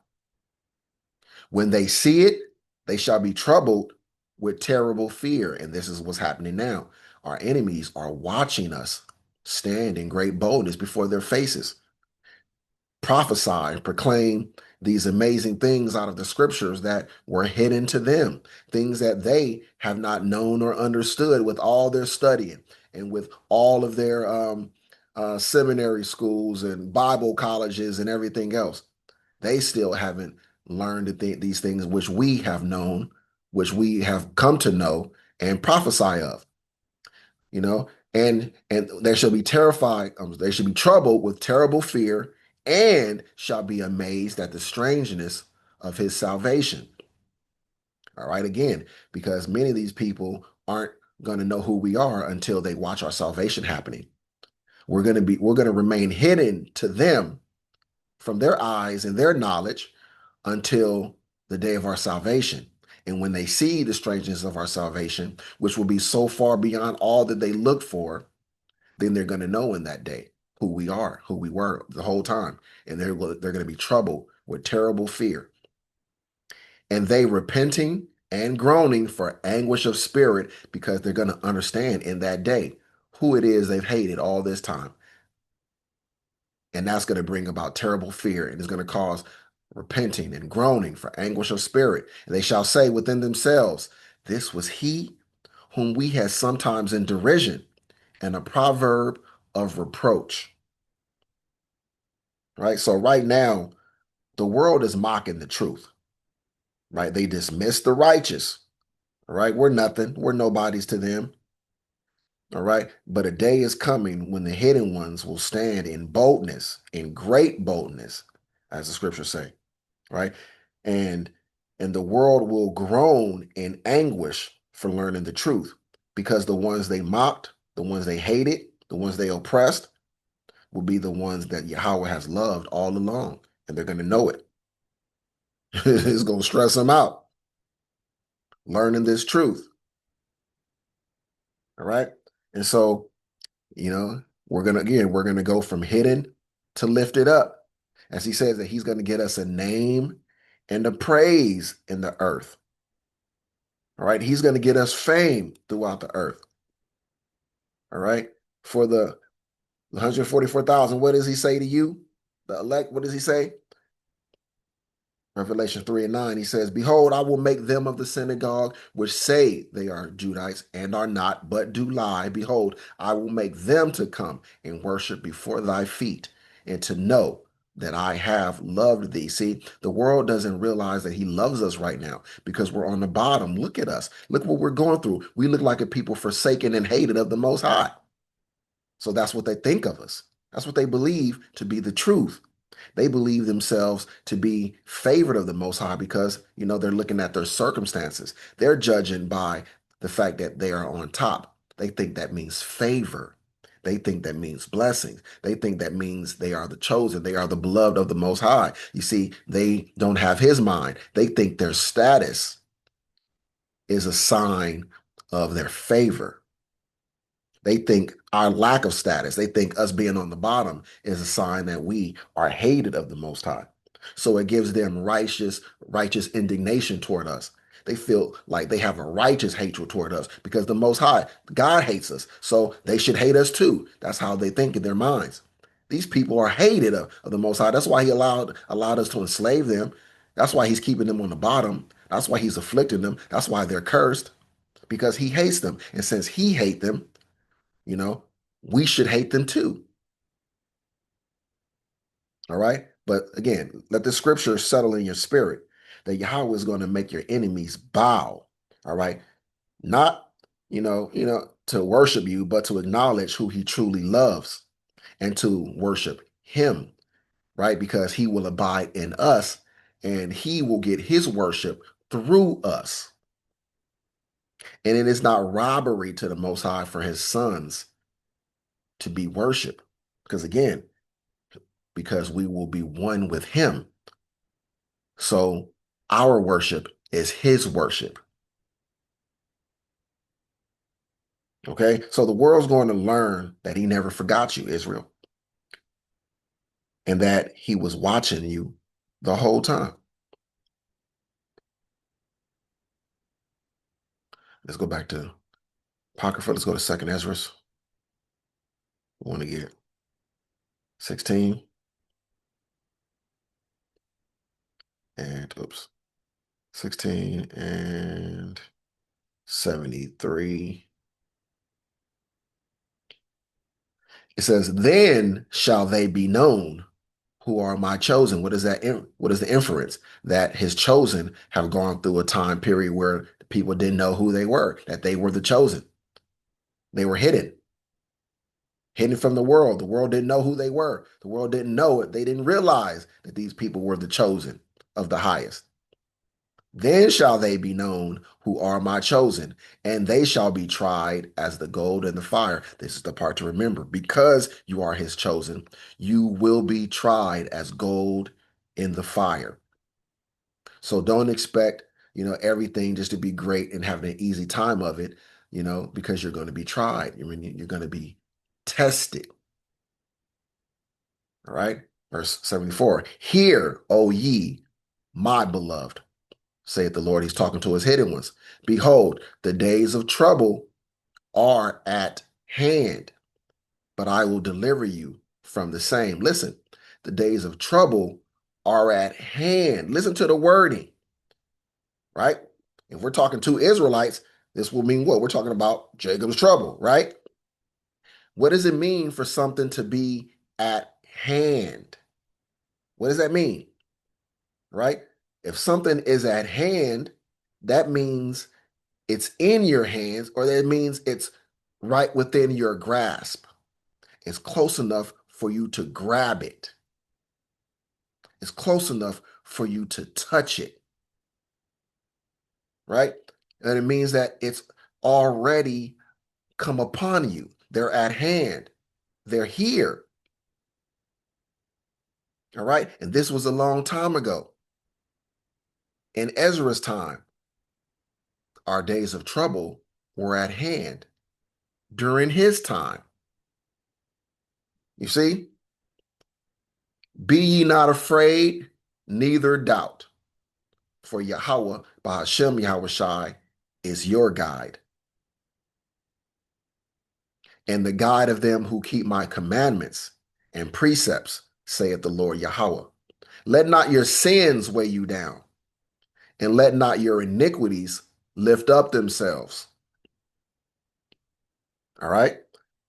When they see it, they shall be troubled with terrible fear. And this is what's happening now. Our enemies are watching us stand in great boldness before their faces, prophesy and proclaim these amazing things out of the scriptures that were hidden to them, things that they have not known or understood with all their studying and with all of their seminary schools and Bible colleges and everything else. They still haven't learned these things which we have known, which we have come to know and prophesy of, and they shall be terrified, they should be troubled with terrible fear and shall be amazed at the strangeness of his salvation. All right, again, because many of these people aren't going to know who we are until they watch our salvation happening. We're going to remain hidden to them from their eyes and their knowledge until the day of our salvation. And when they see the strangeness of our salvation, which will be so far beyond all that they look for, then they're going to know in that day who we are, who we were the whole time. And they're going to be troubled with terrible fear. And they repenting and groaning for anguish of spirit, because they're going to understand in that day who it is they've hated all this time. And that's going to bring about terrible fear, and it's going to cause repenting and groaning for anguish of spirit. And they shall say within themselves, this was he whom we had sometimes in derision, and a proverb of reproach. Right? So right now, the world is mocking the truth. Right? They dismiss the righteous. Right? We're nothing. We're nobodies to them. All right. But a day is coming when the hidden ones will stand in boldness, in great boldness, as the scriptures say. Right? And the world will groan in anguish for learning the truth, because the ones they mocked, the ones they hated, the ones they oppressed will be the ones that Yahawah has loved all along, and they're going to know it. It's going to stress them out learning this truth. All right. And so, we're gonna go from hidden to lifted up. As he says that he's gonna get us a name and a praise in the earth. All right. He's gonna get us fame throughout the earth. All right. For the 144,000, what does he say to you? The elect, what does he say? Revelation 3 and 9, he says, Behold, I will make them of the synagogue which say they are Judites and are not, but do lie. Behold, I will make them to come and worship before thy feet and to know that I have loved thee. See, the world doesn't realize that he loves us right now because we're on the bottom. Look at us. Look what we're going through. We look like a people forsaken and hated of the Most High. So that's what they think of us. That's what they believe to be the truth. They believe themselves to be favored of the Most High because, they're looking at their circumstances. They're judging by the fact that they are on top. They think that means favor. They think that means blessings. They think that means they are the chosen. They are the beloved of the Most High. You see, they don't have his mind. They think their status is a sign of their favor. They think our lack of status, they think us being on the bottom is a sign that we are hated of the Most High. So it gives them righteous indignation toward us. They feel like they have a righteous hatred toward us because the Most High, God hates us. So they should hate us too. That's how they think in their minds. These people are hated of the Most High. That's why he allowed us to enslave them. That's why he's keeping them on the bottom. That's why he's afflicting them. That's why they're cursed because he hates them. And since he hates them, you know, we should hate them too. All right. But again, let the scripture settle in your spirit that Yahweh is going to make your enemies bow. All right. Not, to worship you, but to acknowledge who he truly loves and to worship him, right? Because he will abide in us and he will get his worship through us. And it is not robbery to the Most High for his sons to be worshiped. Because again, because we will be one with him. So our worship is his worship. Okay. So the world's going to learn that he never forgot you, Israel, and that he was watching you the whole time. Let's go back to Apocrypha. Let's go to Second Ezra. We want to get 16 and oops, 16 and 73. It says, Then shall they be known who are my chosen. What is that? What is the inference? That his chosen have gone through a time period where people didn't know who they were, that they were the chosen. They were hidden from the world. The world didn't know who they were. The world didn't know it. They didn't realize that these people were the chosen of the highest. Then shall they be known who are my chosen, and they shall be tried as the gold in the fire. This is the part to remember. Because you are his chosen, you will be tried as gold in the fire. So don't expect, everything just to be great and having an easy time of it, because you're going to be tried. I mean, you're going to be tested. All right. Verse 74. Hear, O ye, my beloved, saith the Lord. He's talking to his hidden ones. Behold, the days of trouble are at hand, but I will deliver you from the same. Listen, the days of trouble are at hand. Listen to the wording, right? If we're talking to Israelites, this will mean what? We're talking about Jacob's trouble, right? What does it mean for something to be at hand? What does that mean? Right? If something is at hand, that means it's in your hands, or that means it's right within your grasp. It's close enough for you to grab it. It's close enough for you to touch it, right? And it means that it's already come upon you. They're at hand. They're here. All right. And this was a long time ago. In Ezra's time, our days of trouble were at hand. during his time. You see, be ye not afraid, neither doubt, for Yahawah, Bahashem Yahawashi, is your guide, and the guide of them who keep my commandments and precepts, saith the Lord Yahawah. Let not your sins weigh you down, and let not your iniquities lift up themselves. All right.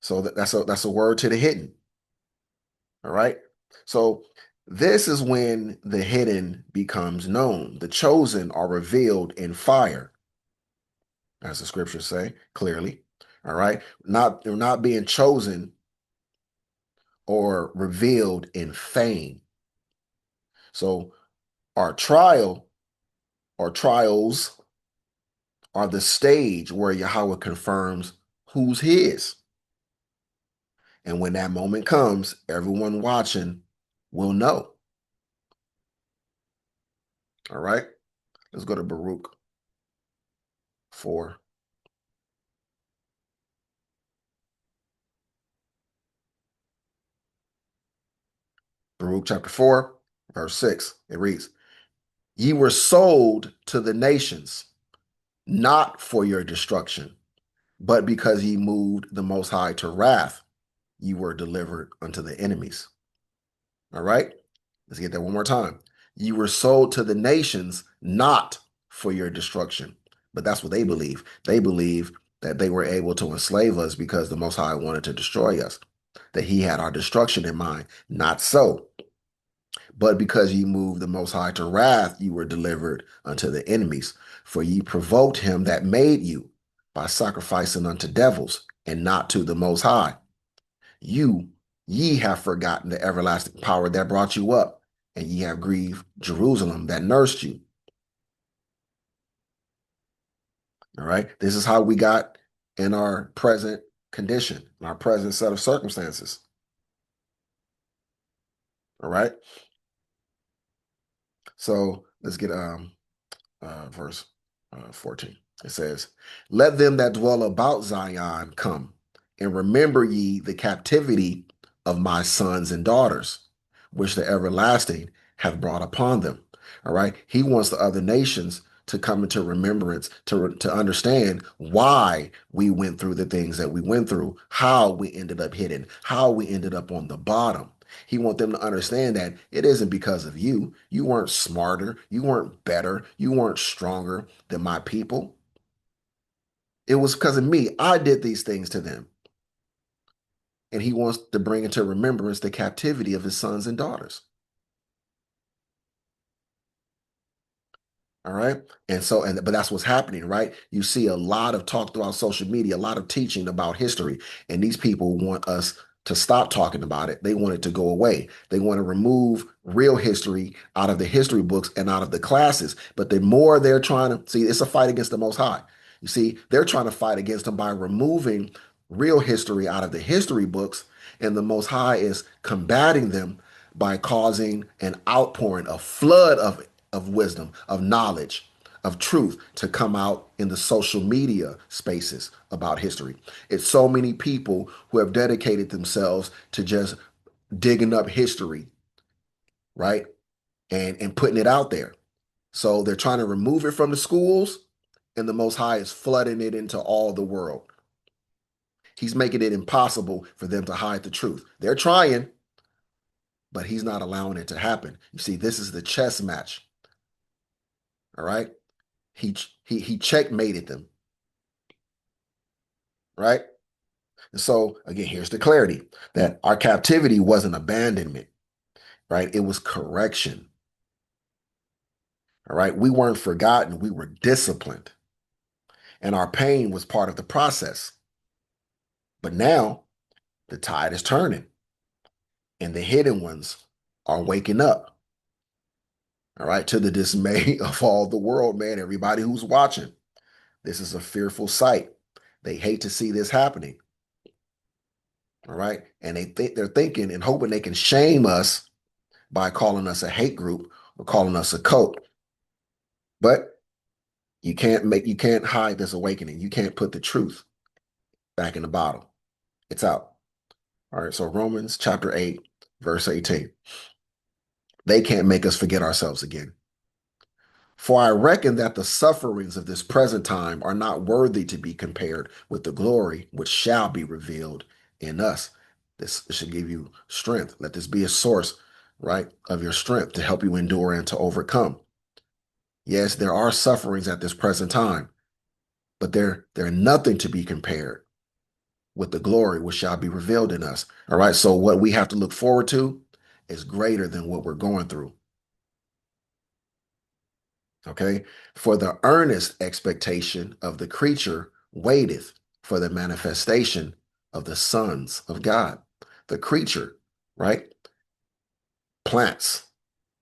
So that's a word to the hidden. All right. So this is when the hidden becomes known. The chosen are revealed in fire, as the scriptures say clearly. All right. They're not being chosen or revealed in fame. So our trial or trials are the stage where Yahawah confirms who's his. And when that moment comes, everyone watching will know. All right. Let's go to Baruch 4. Baruch chapter 4, verse 6. It reads, Ye were sold to the nations, not for your destruction, but because ye moved the Most High to wrath, ye were delivered unto the enemies. All right? Let's get that one more time. You were sold to the nations, not for your destruction. But that's what they believe. They believe that they were able to enslave us because the Most High wanted to destroy us, that he had our destruction in mind. Not so. But because ye moved the Most High to wrath, you were delivered unto the enemies. For ye provoked him that made you by sacrificing unto devils and not to the Most High. Ye have forgotten the everlasting power that brought you up, and ye have grieved Jerusalem that nursed you. All right. This is how we got in our present condition, in our present set of circumstances. All right. So let's get verse 14. It says, Let them that dwell about Zion come, and remember ye the captivity of my sons and daughters, which the everlasting have brought upon them. All right. He wants the other nations to come into remembrance, to understand why we went through the things that we went through, how we ended up hidden, how we ended up on the bottom. He wants them to understand that it isn't because of you. You weren't smarter. You weren't better. You weren't stronger than my people. It was because of me. I did these things to them. And he wants to bring into remembrance the captivity of his sons and daughters. All right. But that's what's happening, right? You see a lot of talk throughout social media, a lot of teaching about history. And these people want us to stop talking about it. They want it to go away. They want to remove real history out of the history books and out of the classes. But the more they're trying to see, it's a fight against the Most High. You see, they're trying to fight against them by removing real history out of the history books. And the Most High is combating them by causing an outpouring, a flood of wisdom, of knowledge, of truth to come out in the social media spaces about history. It's so many people who have dedicated themselves to just digging up history, right? And putting it out there. So they're trying to remove it from the schools, and the Most High is flooding it into all the world. He's making it impossible for them to hide the truth. They're trying, but he's not allowing it to happen. You see, this is the chess match. All right. He checkmated them, right? And so again, here's the clarity that our captivity wasn't abandonment, right? It was correction. All right. We weren't forgotten, we were disciplined. And our pain was part of the process. But now the tide is turning and the hidden ones are waking up. All right, to the dismay of all the world, man, everybody who's watching. This is a fearful sight. They hate to see this happening. All right. And they're thinking and hoping they can shame us by calling us a hate group or calling us a cult. But you can't hide this awakening. You can't put the truth back in the bottle. It's out. All right. So Romans chapter 8, verse 18. They can't make us forget ourselves again. For I reckon that the sufferings of this present time are not worthy to be compared with the glory which shall be revealed in us. This should give you strength. Let this be a source, right, of your strength to help you endure and to overcome. Yes, there are sufferings at this present time, but they're nothing to be compared with the glory which shall be revealed in us. All right. So what we have to look forward to is greater than what we're going through. Okay. For the earnest expectation of the creature waiteth for the manifestation of the sons of God. The creature, right? Plants,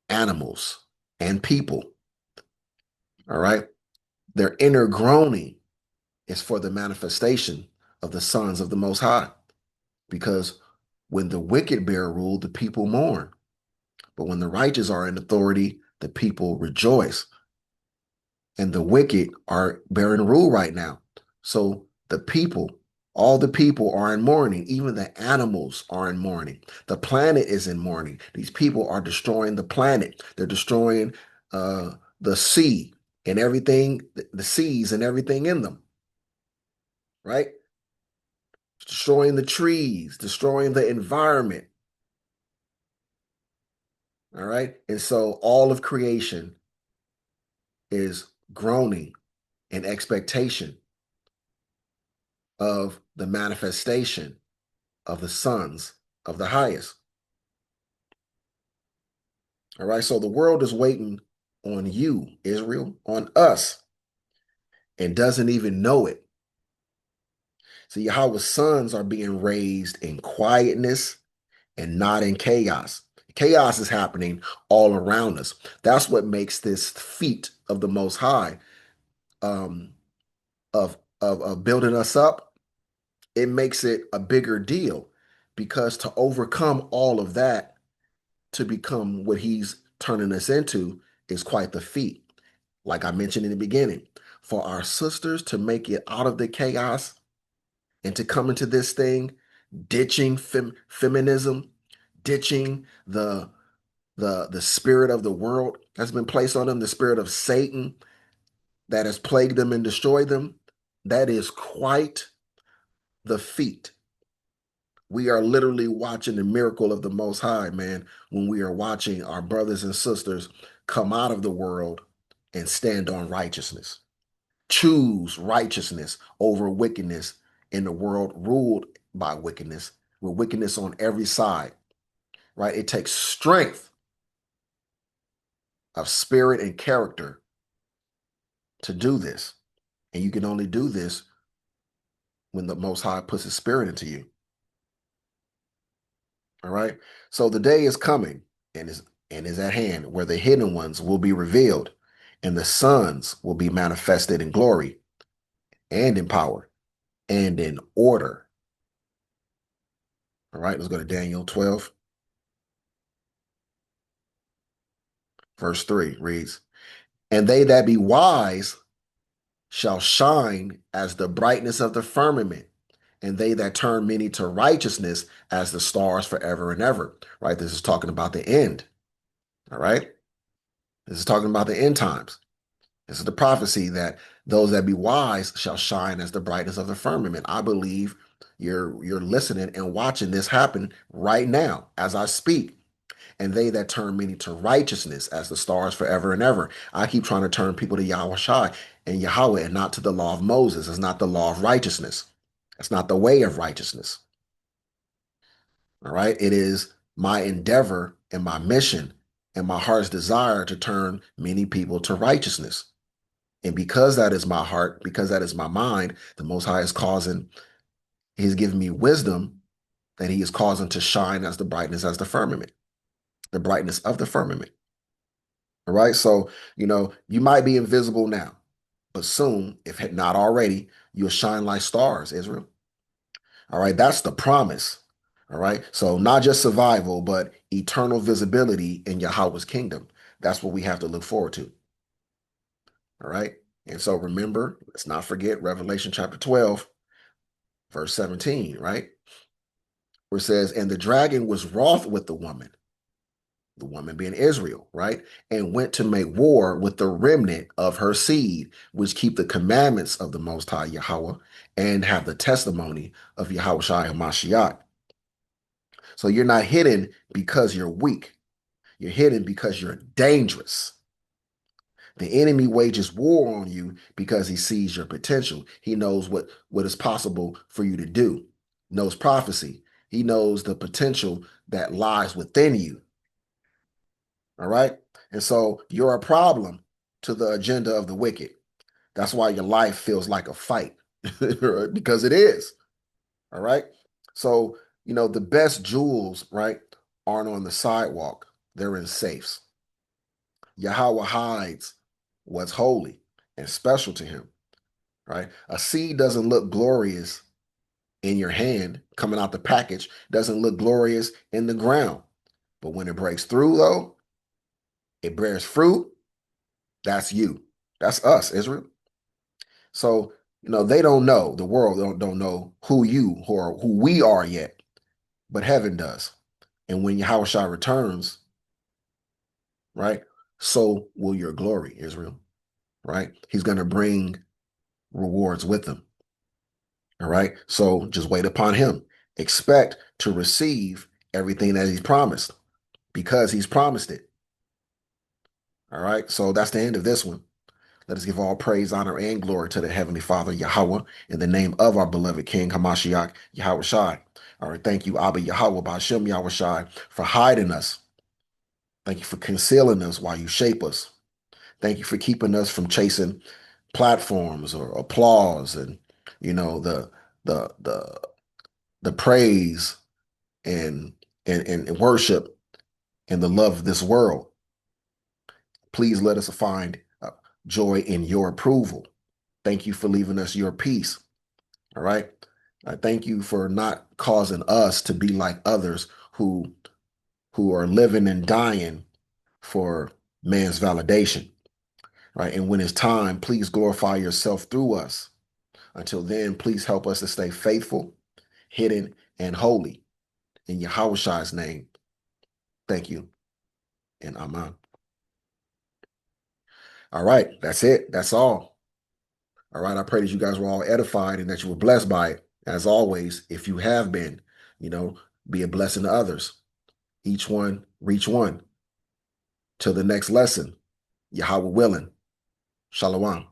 animals, and people. All right. Their inner groaning is for the manifestation of the sons of the Most High. Because when the wicked bear rule, the people mourn. But when the righteous are in authority, the people rejoice. And the wicked are bearing rule right now. So the people, all the people are in mourning. Even the animals are in mourning. The planet is in mourning. These people are destroying the planet. They're destroying the sea and everything, the seas and everything in them, right? Destroying the trees, destroying the environment. All right. And so all of creation is groaning in expectation of the manifestation of the sons of the highest. All right. So the world is waiting on you, Israel, on us, and doesn't even know it. See, Yahawah's sons are being raised in quietness and not in chaos. Chaos is happening all around us. That's what makes this feat of the Most High, um, of building us up. It makes it a bigger deal because to overcome all of that, to become what he's turning us into, is quite the feat. Like I mentioned in the beginning, for our sisters to make it out of the chaos and to come into this thing, ditching feminism, ditching the spirit of the world that's been placed on them, the spirit of Satan that has plagued them and destroyed them. That is quite the feat. We are literally watching the miracle of the Most High, man, when we are watching our brothers and sisters come out of the world and stand on righteousness. Choose righteousness over wickedness in the world ruled by wickedness, with wickedness on every side, right? It takes strength of spirit and character to do this. And you can only do this when the Most High puts his spirit into you. All right. So the day is coming and is at hand where the hidden ones will be revealed and the sons will be manifested in glory and in power and in order. All right, let's go to Daniel 12, verse 3 reads, and they that be wise shall shine as the brightness of the firmament, and they that turn many to righteousness as the stars forever and ever. Right? This is talking about the end. All right. This is talking about the end times. This is the prophecy that those that be wise shall shine as the brightness of the firmament. I believe you're listening and watching this happen right now as I speak. And they that turn many to righteousness as the stars forever and ever. I keep trying to turn people to Yahawashi and Yahawah and not to the law of Moses. It's not the law of righteousness. It's not the way of righteousness. All right. It is my endeavor and my mission and my heart's desire to turn many people to righteousness. And because that is my heart, because that is my mind, the Most High is causing, he's giving me wisdom that he is causing to shine as the brightness as the firmament, the brightness of the firmament. All right. So, you might be invisible now, but soon, if not already, you'll shine like stars, Israel. All right. That's the promise. All right. So, not just survival, but eternal visibility in Yahweh's kingdom. That's what we have to look forward to. All right. And so, remember, let's not forget Revelation chapter 12. verse 17, right? Where it says, and the dragon was wroth with the woman being Israel, right? And went to make war with the remnant of her seed, which keep the commandments of the Most High Yahawah and have the testimony of Yahawashi Hamashiach. So you're not hidden because you're weak. You're hidden because you're dangerous. The enemy wages war on you because he sees your potential. He knows what is possible for you to do. Knows prophecy. He knows the potential that lies within you. All right. And so you're a problem to the agenda of the wicked. That's why your life feels like a fight because it is. All right. So, the best jewels, right, aren't on the sidewalk, they're in safes. Yahawah hides what's holy and special to him, right? A seed doesn't look glorious in your hand coming out the package, doesn't look glorious in the ground. But when it breaks through, though, it bears fruit. That's you. That's us, Israel. So, they don't know, the world don't know who we are yet, but heaven does. And when Yahawashi returns, right, so will your glory, Israel, right? He's going to bring rewards with him. All right. So just wait upon him. Expect to receive everything that he's promised because he's promised it. All right. So that's the end of this one. Let us give all praise, honor, and glory to the Heavenly Father, Yahawah, in the name of our beloved King Hamashiach, Yahawashi. All right. Thank you, Abba Yahawah, Ba'ashem Yahawashi, for hiding us. Thank you for concealing us while you shape us. Thank you for keeping us from chasing platforms or applause and the the the the praise and worship and the love of this world. Please let us find joy in your approval. Thank you for leaving us your peace. All right. I thank you for not causing us to be like others who are living and dying for man's validation. Right. And when it's time, please glorify yourself through us. Until then, please help us to stay faithful, hidden, and holy. In Yahawashi's name, thank you and Amen. All right, that's it. That's all. All right, I pray that you guys were all edified and that you were blessed by it. As always, if you have been, you know, be a blessing to others. Each one, reach one. Till the next lesson, Yahawah willing. Shalom.